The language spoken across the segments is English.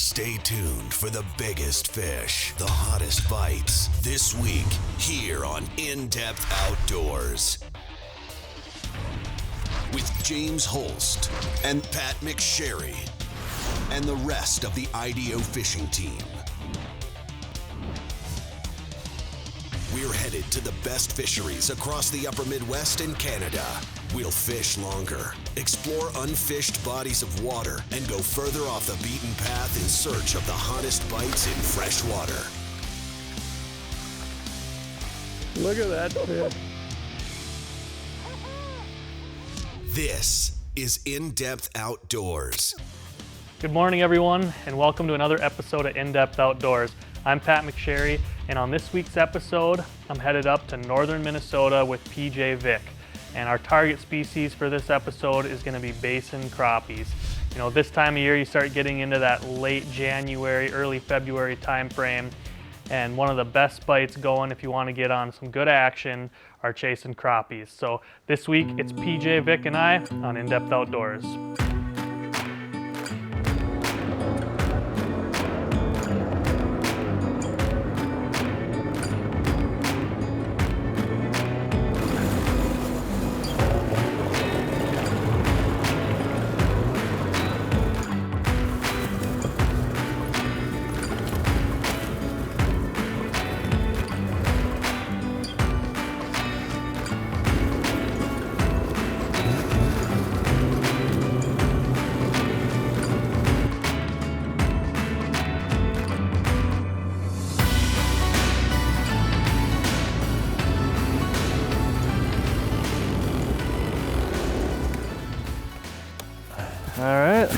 Stay tuned for the biggest fish, the hottest bites, this week here on In-Depth Outdoors. With James Holst and Pat McSharry and the rest of the IDO fishing team. We're headed to the best fisheries across the upper Midwest and Canada. We'll fish longer, explore unfished bodies of water, and go further off the beaten path in search of the hottest bites in fresh water. Look at that fish. This is In-Depth Outdoors. Good morning, everyone, and welcome to another episode of In-Depth Outdoors. I'm Pat McSharry, and on this week's episode, I'm headed up to northern Minnesota with PJ Vick. And our target species for this episode is going to be Basin Crappies. You know, this time of year you start getting into that late January, early February time frame, and one of the best bites going if you want to get on some good action are chasing crappies. So this week it's PJ Vick and I on In-Depth Outdoors. All right.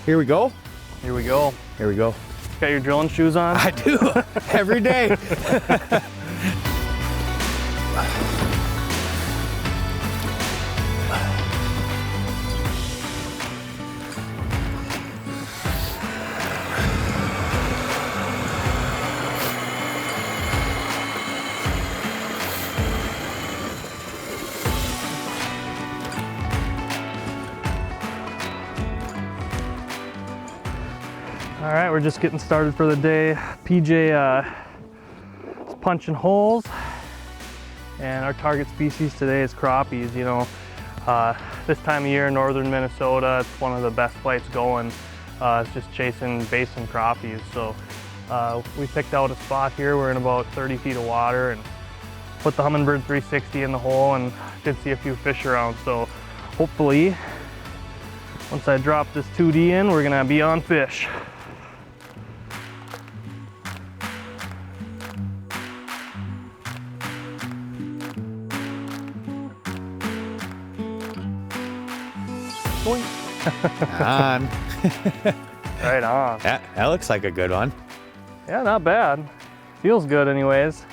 Here we go. Here we go. Here we go. Got your drilling shoes on? I do, every day. All right, we're just getting started for the day. PJ is punching holes, and our target species today is crappies. You know, this time of year in northern Minnesota, it's one of the best bites going. It's just chasing basin crappies. So we picked out a spot here. We're in about 30 feet of water and put the Humminbird 360 in the hole and did see a few fish around. So hopefully, once I drop this 2D in, we're gonna be on fish. On. Right on. That looks like a good one. Yeah, not bad. Feels good anyways.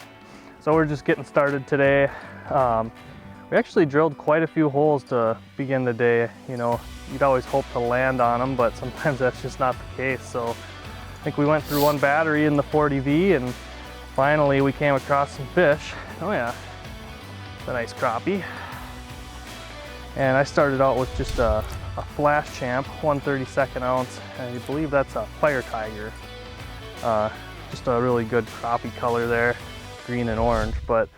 So we're just getting started today. We actually drilled quite a few holes to begin the day. You know, you'd always hope to land on them, but sometimes that's just not the case. So I think we went through one battery in the 40V and finally we came across some fish. Oh yeah, it's a nice crappie. And I started out with just a Flash Champ, 1/32 ounce, and I believe that's a Fire Tiger. Just a really good crappie color there, green and orange. But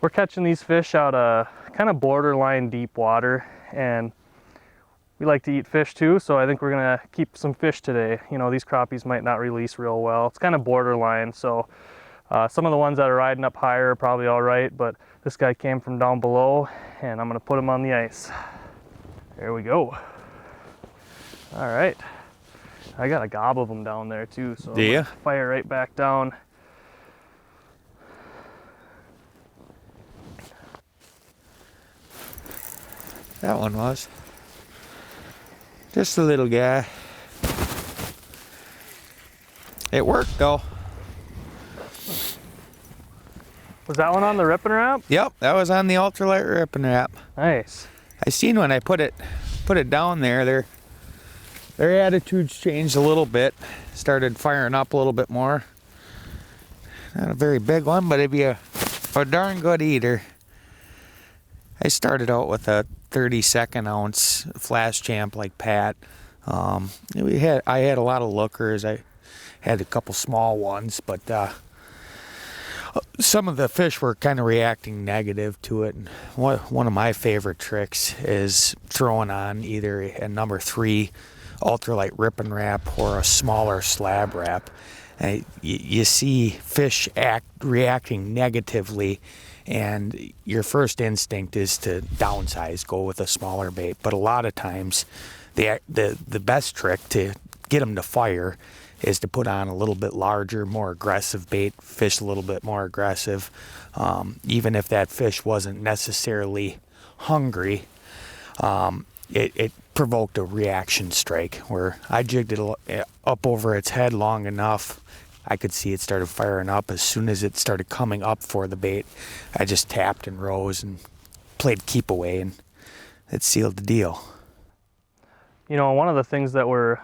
we're catching these fish out of kind of borderline deep water, and we like to eat fish too, so I think we're gonna keep some fish today. You know, these crappies might not release real well. It's kind of borderline, so some of the ones that are riding up higher are probably all right, but this guy came from down below, and I'm gonna put him on the ice. There we go. All right. I got a gob of them down there too, so Do ya? fire right back down. That one was. Just a little guy. It worked though. Was that one on the ripping wrap? Yep, that was on the ultralight ripping wrap. Nice. I seen when I put it down there, their attitudes changed a little bit. Started firing up a little bit more. Not a very big one, but it'd be a darn good eater. I started out with a 32nd ounce Flash Champ like Pat. I had a lot of lookers. I had a couple small ones, but some of the fish were kind of reacting negative to it. And one of my favorite tricks is throwing on either a number 3 ultralight rip and wrap or a smaller slab wrap. And you see fish reacting negatively, and your first instinct is to downsize, go with a smaller bait. But a lot of times, the best trick to get them to fire is to put on a little bit larger, more aggressive bait, fish a little bit more aggressive. Even if that fish wasn't necessarily hungry, it provoked a reaction strike where I jigged it up over its head long enough. I could see it started firing up. As soon as it started coming up for the bait, I just tapped and rose and played keep away, and it sealed the deal. You know, one of the things that we're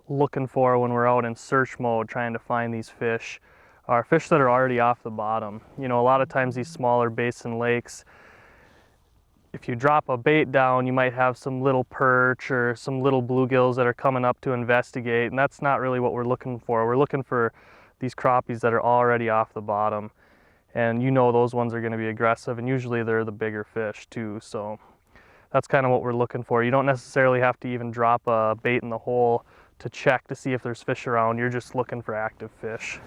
looking for when we're out in search mode trying to find these fish are fish that are already off the bottom. You know, a lot of times these smaller basin lakes, if you drop a bait down, you might have some little perch or some little bluegills that are coming up to investigate, and that's not really what we're looking for. We're looking for these crappies that are already off the bottom, and you know those ones are going to be aggressive, and usually they're the bigger fish too. So that's kind of what we're looking for. You don't necessarily have to even drop a bait in the hole to check to see if there's fish around. You're just looking for active fish.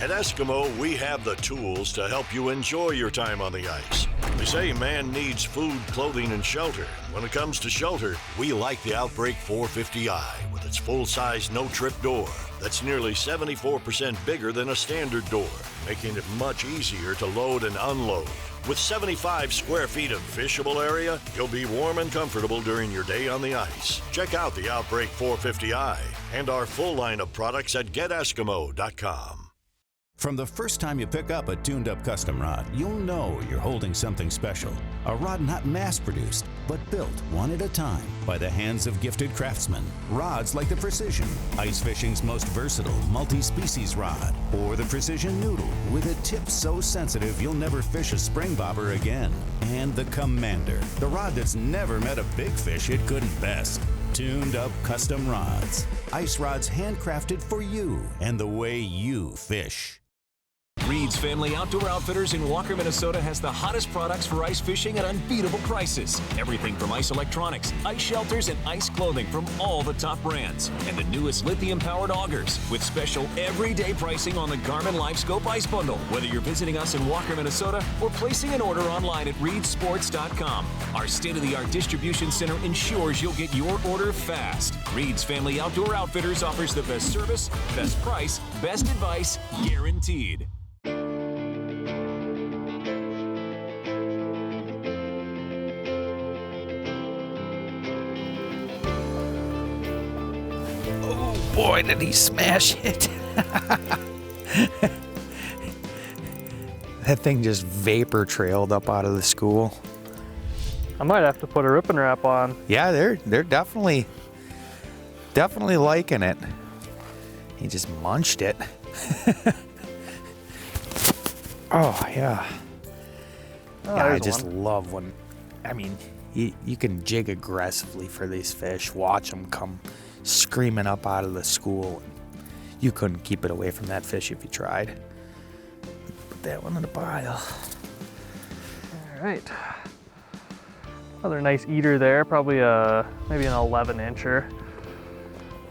At Eskimo, we have the tools to help you enjoy your time on the ice. They say man needs food, clothing, and shelter. When it comes to shelter, we like the Outbreak 450i with its full-size no-trip door that's nearly 74% bigger than a standard door, making it much easier to load and unload. With 75 square feet of fishable area, you'll be warm and comfortable during your day on the ice. Check out the Outbreak 450i and our full line of products at geteskimo.com. From the first time you pick up a tuned-up custom rod, you'll know you're holding something special. A rod not mass-produced, but built one at a time by the hands of gifted craftsmen. Rods like the Precision, ice fishing's most versatile multi-species rod, or the Precision Noodle with a tip so sensitive you'll never fish a spring bobber again. And the Commander, the rod that's never met a big fish it couldn't best. Tuned-up custom rods. Ice rods handcrafted for you and the way you fish. Reed's Family Outdoor Outfitters in Walker, Minnesota has the hottest products for ice fishing at unbeatable prices. Everything from ice electronics, ice shelters, and ice clothing from all the top brands. And the newest lithium-powered augers with special everyday pricing on the Garmin LiveScope Ice Bundle. Whether you're visiting us in Walker, Minnesota or placing an order online at reedsports.com, our state-of-the-art distribution center ensures you'll get your order fast. Reed's Family Outdoor Outfitters offers the best service, best price, best advice, guaranteed. Boy, did he smash it. That thing just vapor trailed up out of the school. I might have to put a rip and wrap on. Yeah, they're definitely liking it. He just munched it. Oh, yeah. Oh, Yeah, I there's just one. love when, I mean, you can jig aggressively for these fish. Watch them come screaming up out of the school. You couldn't keep it away from that fish if you tried. Put that one in the pile. All right. Another nice eater there, probably maybe an 11-incher.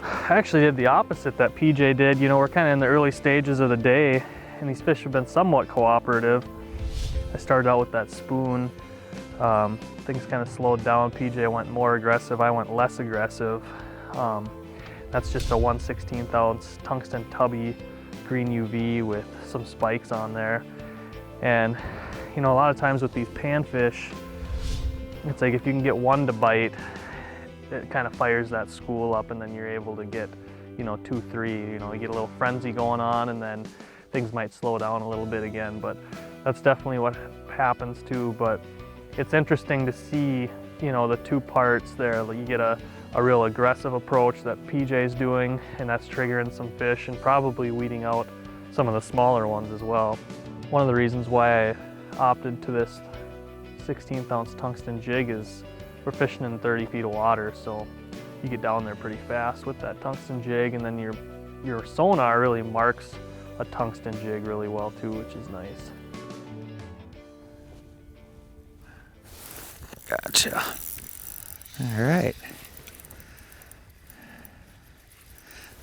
I actually did the opposite that PJ did. You know, we're kind of in the early stages of the day, and these fish have been somewhat cooperative. I started out with that spoon. Things kind of slowed down. PJ went more aggressive. I went less aggressive. That's just a 1/16 ounce tungsten tubby green UV with some spikes on there. And you know, a lot of times with these panfish, It's like if you can get one to bite, it kind of fires that school up, and then you're able to get, you know, 2, 3, you know, you get a little frenzy going on, and then things might slow down a little bit again. But that's definitely what happens too. But it's interesting to see, you know, the two parts there. You get a real aggressive approach that PJ's doing, and that's triggering some fish and probably weeding out some of the smaller ones as well. One of the reasons why I opted to this 16th ounce tungsten jig is we're fishing in 30 feet of water, so you get down there pretty fast with that tungsten jig, and then your sonar really marks a tungsten jig really well too, which is nice. Gotcha. All right.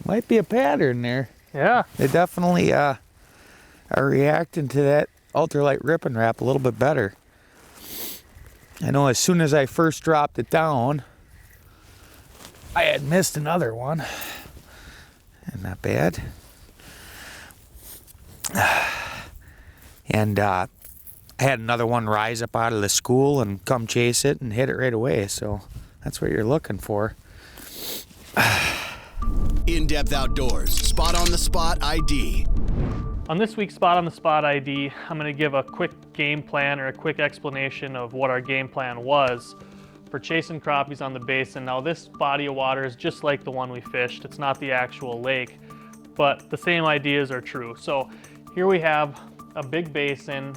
Might be a pattern there. Yeah. They definitely are reacting to that ultralight rip and wrap a little bit better. I know as soon as I first dropped it down, I had missed another one. And not bad. And I had another one rise up out of the school and come chase it and hit it right away. So that's what you're looking for. In-depth outdoors, spot on the spot ID. On this week's Spot on the Spot ID, I'm going to give a quick game plan or a quick explanation of what our game plan was for chasing crappies on the basin. Now this body of water is just like the one we fished. It's not the actual lake, but the same ideas are true. So here we have a big basin,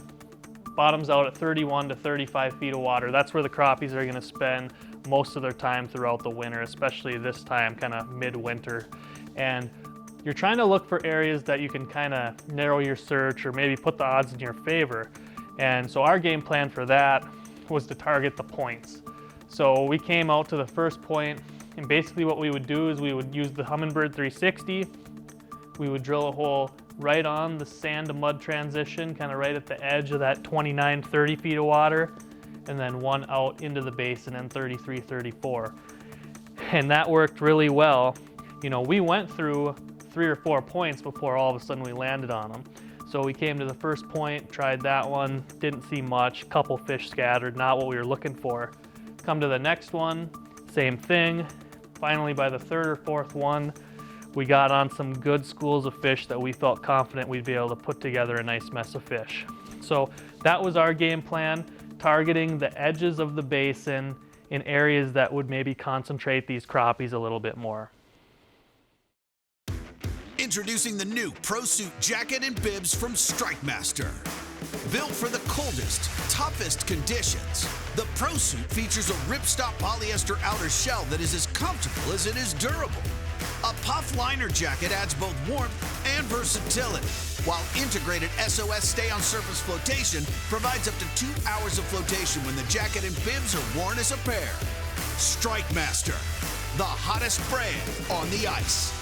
bottoms out at 31 to 35 feet of water. That's where the crappies are going to spend most of their time throughout the winter, especially this time, kind of midwinter. And you're trying to look for areas that you can kind of narrow your search or maybe put the odds in your favor. And so our game plan for that was to target the points. So we came out to the first point, and basically what we would do is we would use the Humminbird 360. We would drill a hole right on the sand to mud transition, kind of right at the edge of that 29, 30 feet of water, and then one out into the basin in 33, 34. And that worked really well. You know, we went through 3 or 4 points before all of a sudden we landed on them. So we came to the first point, tried that one, didn't see much, couple fish scattered, not what we were looking for. Come to the next one, same thing. Finally, by the 3rd or 4th one, we got on some good schools of fish that we felt confident we'd be able to put together a nice mess of fish. So that was our game plan, targeting the edges of the basin in areas that would maybe concentrate these crappies a little bit more. Introducing the new Pro Suit jacket and bibs from StrikeMaster. Built for the coldest, toughest conditions, the Pro Suit features a ripstop polyester outer shell that is as comfortable as it is durable. A puff liner jacket adds both warmth and versatility, while integrated SOS stay-on-surface flotation provides up to 2 hours of flotation when the jacket and bibs are worn as a pair. StrikeMaster, the hottest brand on the ice.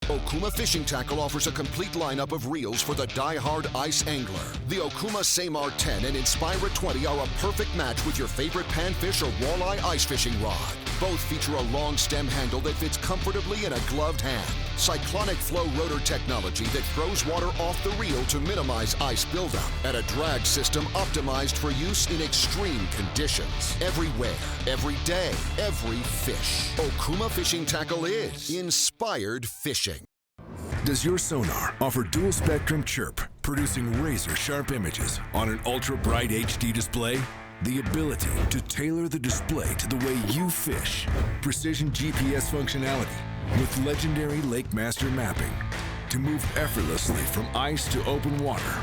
Okuma Fishing Tackle offers a complete lineup of reels for the die-hard ice angler. The Okuma Samar 10 and Inspira 20 are a perfect match with your favorite panfish or walleye ice fishing rod. Both feature a long stem handle that fits comfortably in a gloved hand. Cyclonic flow rotor technology that throws water off the reel to minimize ice buildup. And a drag system optimized for use in extreme conditions. Everywhere, every day, every fish. Okuma Fishing Tackle is inspired fishing. Does your sonar offer dual spectrum chirp, producing razor-sharp images on an ultra-bright HD display? The ability to tailor the display to the way you fish. Precision GPS functionality with legendary Lake Master mapping to move effortlessly from ice to open water.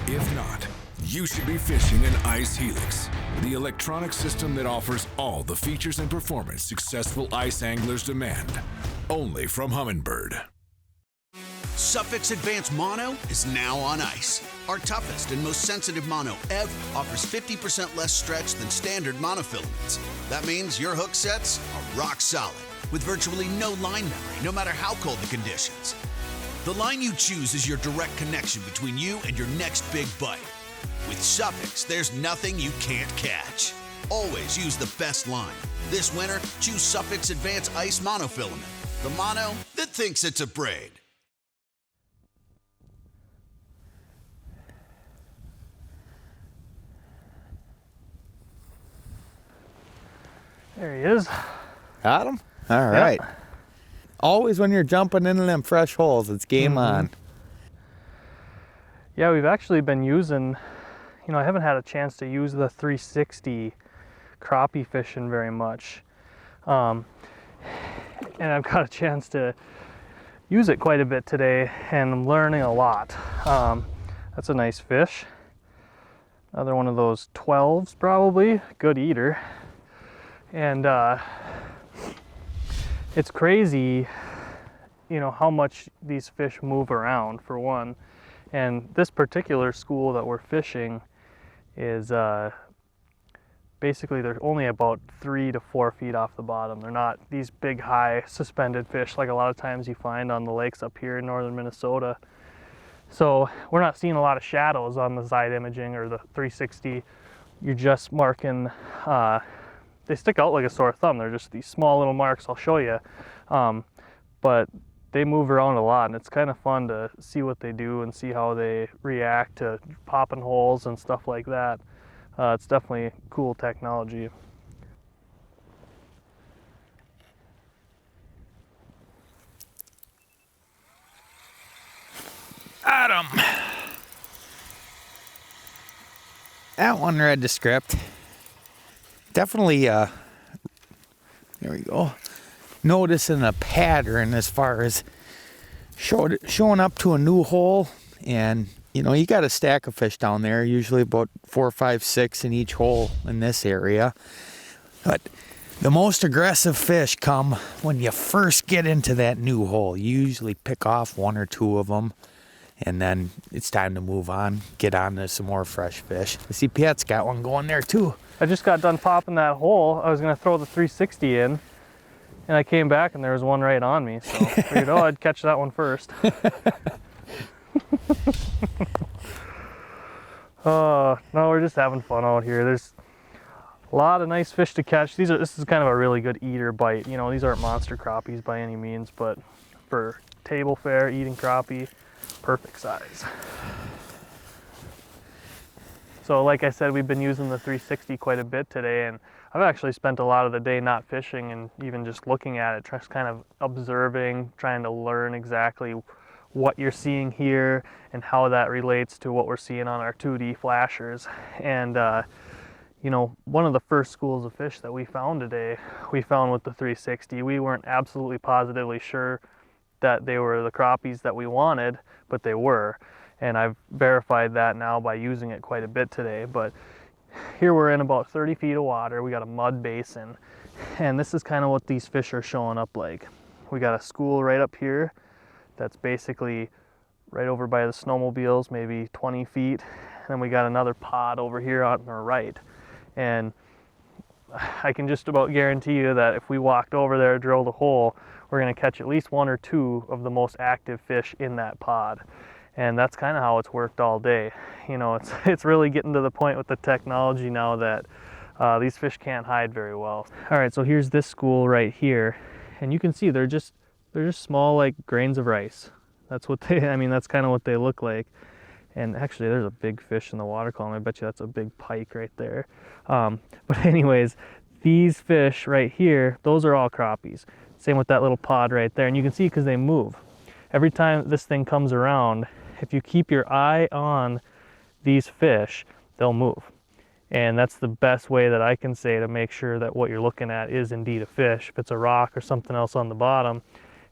If not, you should be fishing an Ice HELIX, the electronic system that offers all the features and performance successful ice anglers demand. Only from Humminbird. Suffix Advanced Mono is now on ice. Our toughest and most sensitive mono ever offers 50% less stretch than standard monofilaments. That means your hook sets are rock solid, with virtually no line memory, no matter how cold the conditions. The line you choose is your direct connection between you and your next big bite. With Suffix, there's nothing you can't catch. Always use the best line. This winter, choose Suffix Advanced Ice Monofilament, the mono that thinks it's a braid. There he is. Got him? All right. Always when you're jumping into them fresh holes, it's game on. Yeah, we've actually been using, you know, I haven't had a chance to use the 360 crappie fishing very much. And I've got a chance to use it quite a bit today, and I'm learning a lot. That's a nice fish. Another one of those 12s probably, good eater. And it's crazy, you know, how much these fish move around, for one. And this particular school that we're fishing is basically they're only about 3 to 4 feet off the bottom. They're not these big high suspended fish like a lot of times you find on the lakes up here in northern Minnesota. So we're not seeing a lot of shadows on the side imaging or the 360. You're just marking, they stick out like a sore thumb. They're just these small little marks, I'll show you. But they move around a lot, and it's kind of fun to see what they do and see how they react to popping holes and stuff like that. It's definitely cool technology. Got him. That one read the script. Definitely, there we go. Noticing a pattern as far as showing up to a new hole, and you know, you got a stack of fish down there, usually about 4, 5, 6 in each hole in this area. But the most aggressive fish come when you first get into that new hole. You usually pick off 1 or 2 of them, and then it's time to move on, get on to some more fresh fish. I see Piet's got one going there too. I just got done popping that hole. I was gonna throw the 360 in, and I came back and there was one right on me. So I figured, oh, I'd catch that one first. Oh, no, we're just having fun out here. There's a lot of nice fish to catch. This is kind of a really good eater bite. You know, these aren't monster crappies by any means, but for table fare, eating crappie, perfect size. So like I said, we've been using the 360 quite a bit today, and I've actually spent a lot of the day not fishing and even just looking at it, just kind of observing, trying to learn exactly what you're seeing here and how that relates to what we're seeing on our 2D flashers. And you know, one of the first schools of fish that we found today, we found with the 360. We weren't absolutely positively sure that they were the crappies that we wanted, but they were. And I've verified that now by using it quite a bit today. But here we're in about 30 feet of water. We got a mud basin, and this is kind of what these fish are showing up like. We got a school right up here that's basically right over by the snowmobiles, maybe 20 feet. And then we got another pod over here on our right. And I can just about guarantee you that if we walked over there, drilled a hole, we're gonna catch at least 1 or 2 of the most active fish in that pod. And that's kind of how it's worked all day. You know, it's really getting to the point with the technology now that these fish can't hide very well. All right, so here's this school right here, and you can see they're just small, like grains of rice. That's what that's kind of what they look like. And actually, there's a big fish in the water column. I bet you that's a big pike right there. But anyways, these fish right here, those are all crappies. Same with that little pod right there, and you can see because they move. Every time this thing comes around, if you keep your eye on these fish, they'll move. And that's the best way that I can say to make sure that what you're looking at is indeed a fish. If it's a rock or something else on the bottom,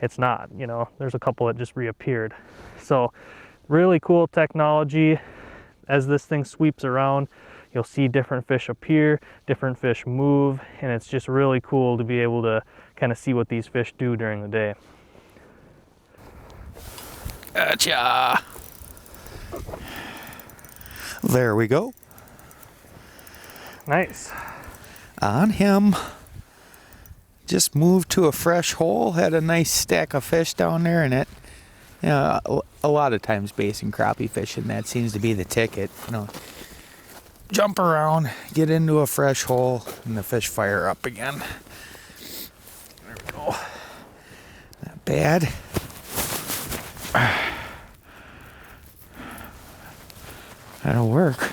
it's not. You know, there's a couple that just reappeared. So really cool technology. As this thing sweeps around, you'll see different fish appear, different fish move, and it's just really cool to be able to kind of see what these fish do during the day. Gotcha. There we go. Nice. On him. Just moved to a fresh hole, had a nice stack of fish down there in it. You know, a lot of times basin crappie fishing, that seems to be the ticket. You know, jump around, get into a fresh hole, and the fish fire up again. There we go. Not bad. That'll work.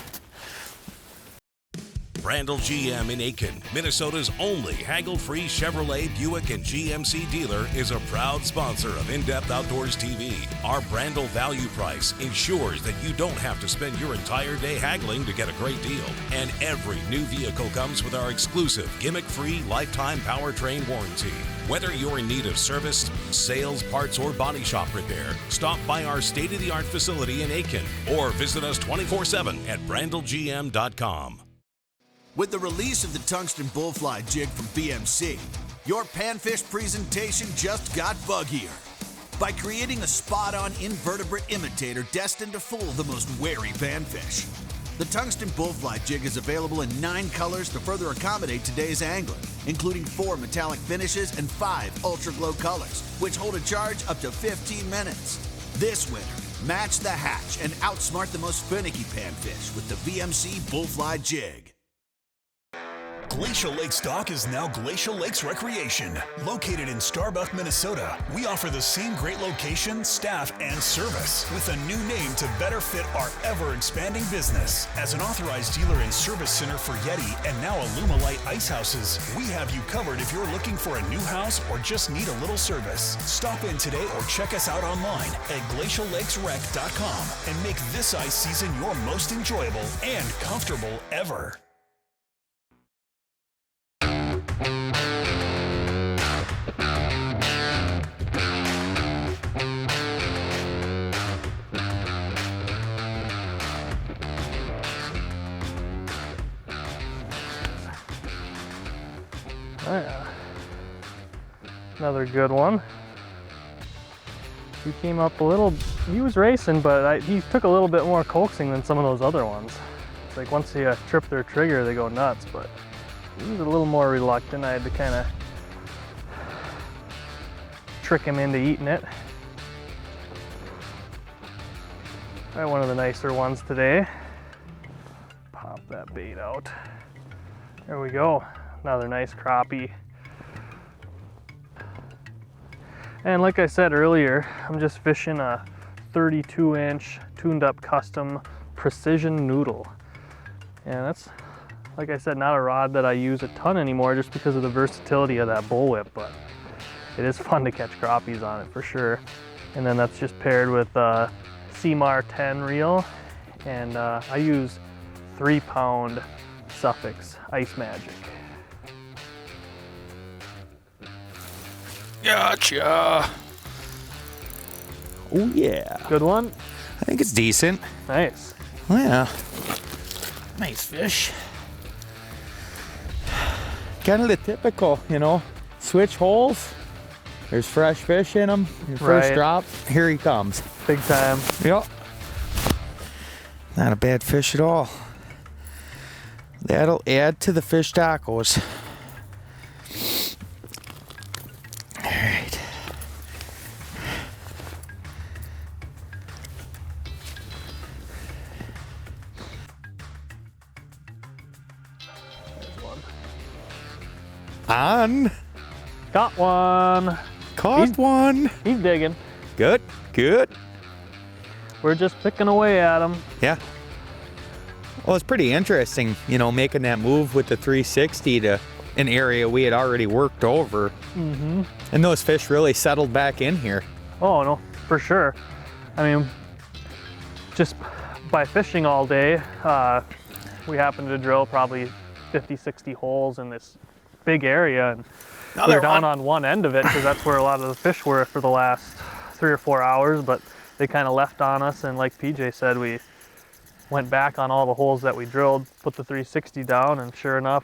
Brand Brandel GM in Aiken, Minnesota's only haggle-free Chevrolet, Buick, and GMC dealer, is a proud sponsor of In-Depth Outdoors TV. Our Brandel value price ensures that you don't have to spend your entire day haggling to get a great deal. And every new vehicle comes with our exclusive gimmick-free lifetime powertrain warranty. Whether you're in need of service, sales, parts, or body shop repair, stop by our state-of-the-art facility in Aiken or visit us 24/7 at brandelgm.com. With the release of the Tungsten Bullfly jig from BMC, your panfish presentation just got buggier. By creating a spot-on invertebrate imitator destined to fool the most wary panfish. The Tungsten Bullfly jig is available in 9 colors to further accommodate today's angler, including 4 metallic finishes and 5 ultra glow colors, which hold a charge up to 15 minutes. This winter, match the hatch and outsmart the most finicky panfish with the BMC Bullfly jig. Glacial Lake Stock is now Glacial Lakes Recreation. Located in Starbuck, Minnesota, we offer the same great location, staff, and service with a new name to better fit our ever-expanding business. As an authorized dealer and service center for Yeti and now Alumilite ice houses, we have you covered if you're looking for a new house or just need a little service. Stop in today or check us out online at glaciallakesrec.com and make this ice season your most enjoyable and comfortable ever. Another good one. He came up a little, he was racing, but he took a little bit more coaxing than some of those other ones. It's like once you trip their trigger, they go nuts, but he was a little more reluctant. I had to kind of trick him into eating it. Try one of the nicer ones today. Pop that bait out. There we go. Another nice crappie. And like I said earlier, I'm just fishing a 32-inch tuned up custom precision noodle. And that's, like I said, not a rod that I use a ton anymore just because of the versatility of that bullwhip, but it is fun to catch crappies on it for sure. And then that's just paired with a CMAR 10 reel, and I use 3-pound Suffix Ice Magic. Gotcha. Oh yeah. Good one? I think it's decent. Nice. Oh, yeah. Nice fish. Kind of the typical, you know, switch holes. There's fresh fish in them. Your first drop, here he comes. Big time. Yep. Not a bad fish at all. That'll add to the fish tacos. All right. There's one. On. Got one. Caught one. He's digging. Good, good. We're just picking away at him. Yeah. Well, it's pretty interesting, you know, making that move with the 360 to an area we had already worked over. Mm-hmm. And those fish really settled back in here. Oh, no, for sure. I mean, just by fishing all day, we happened to drill probably 50, 60 holes in this big area. And we're down on one end of it because that's where a lot of the fish were for the last 3 or 4 hours, but they kind of left on us. And like PJ said, we went back on all the holes that we drilled, put the 360 down, and sure enough,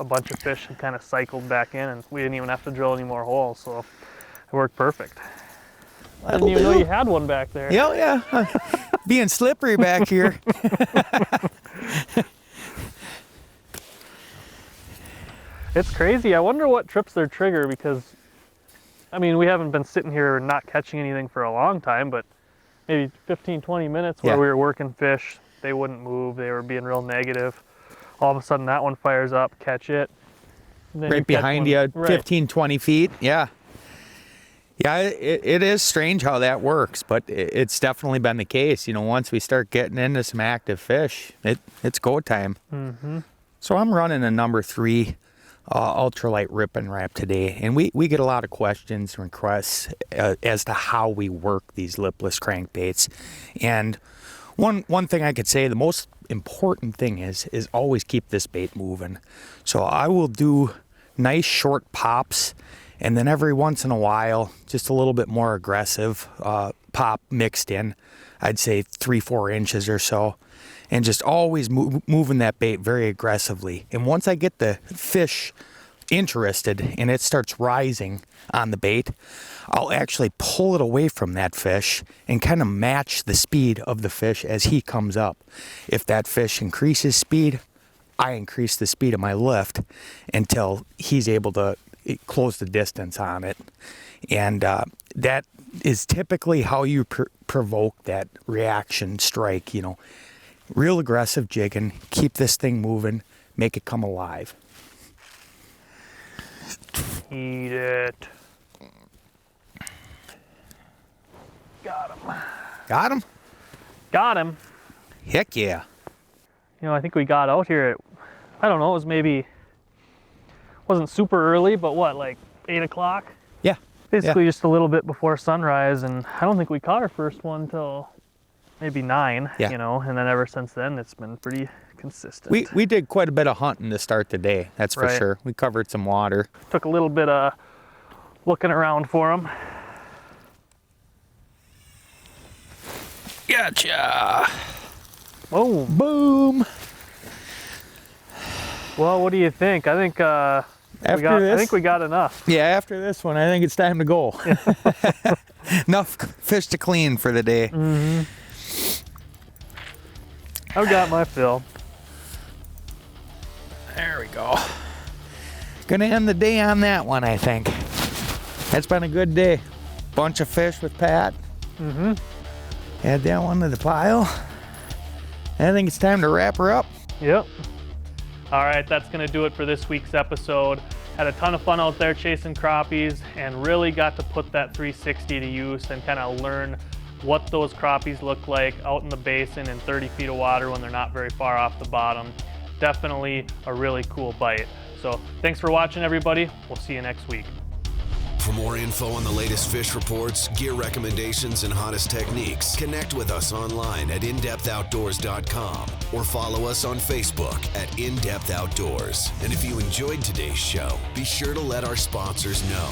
a bunch of fish had kind of cycled back in, and we didn't even have to drill any more holes, so it worked perfect. I didn't even know you had one back there. Yeah, yeah. Being slippery back here. It's crazy. I wonder what trips their trigger, because, I mean, we haven't been sitting here not catching anything for a long time, but maybe 15, 20 minutes where we were working fish, they wouldn't move, they were being real negative. All of a sudden that one fires up, catch it. Right behind you, 15, 20 feet, yeah. Yeah, it is strange how that works, but it's definitely been the case. You know, once we start getting into some active fish, it's go time. Mm-hmm. So I'm running a number 3 ultralight rip and wrap today, and we get a lot of questions and requests as to how we work these lipless crankbaits. And one thing I could say, the most important thing is always keep this bait moving. So I will do nice short pops, and then every once in a while, just a little bit more aggressive pop mixed in. I'd say 3-4 inches or so, and just always moving that bait very aggressively. And once I get the fish interested and it starts rising on the bait, I'll actually pull it away from that fish and kind of match the speed of the fish as he comes up. If that fish increases speed, I increase the speed of my lift until he's able to close the distance on it. And that is typically how you provoke that reaction strike, you know. Real aggressive jigging, keep this thing moving, make it come alive. Eat it. Got him. Got him? Got him. Heck yeah. You know, I think we got out here at, I don't know, it was maybe, wasn't super early, but what, like 8 o'clock? Yeah. Basically just a little bit before sunrise, and I don't think we caught our first one till maybe 9, you know, and then ever since then it's been pretty consistent. We did quite a bit of hunting to start the day, that's for sure. We covered some water. Took a little bit of looking around for them. Gotcha. Oh, boom. Well, what do you think? I think I think we got enough. Yeah, after this one, I think it's time to go. Enough fish to clean for the day. Mm-hmm. I've got my fill. There we go. Gonna end the day on that one, I think. That's been a good day. Bunch of fish with Pat. Mm-hmm. Add that one to the pile. I think it's time to wrap her up. Yep. All right, that's gonna do it for this week's episode. Had a ton of fun out there chasing crappies and really got to put that 360 to use and kind of learn what those crappies look like out in the basin in 30 feet of water when they're not very far off the bottom. Definitely a really cool bite. So thanks for watching, everybody. We'll see you next week. For more info on the latest fish reports, gear recommendations, and hottest techniques, connect with us online at indepthoutdoors.com or follow us on Facebook at In Depth Outdoors. And if you enjoyed today's show, be sure to let our sponsors know.